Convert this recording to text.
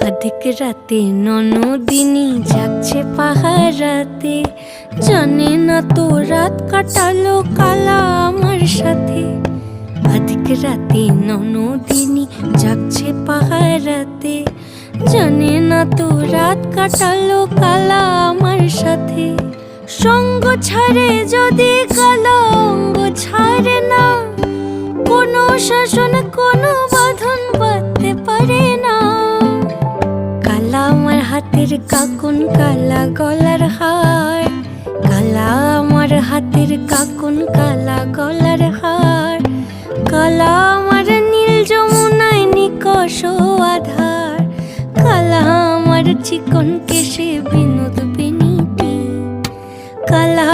অধিক রাতে ননদিনী যাচ্ছে পাহারাতে, জানে না তো রাত কাটালো কালা আমার সাথে। অধিক রাতে ননদিনী যাচ্ছে পাহারাতে, জানে না তো রাত কাটালো কালা আমার সাথে। সঙ্গ ছাড়ে যদি কালা অঙ্গ ছাড়ে না, কোনো শাসন কোনো বাঁধন বাঁধতে পারে না। কালা আমার হাতের কাকুন কালা গলার হার, কালা আমার হাতের কাকুন কালা গলার হার। কালা আমার নীল যমুনায় নিকষ আধার, কালা আমার চিকন কেশে বিনোদ বেনিটি। কালা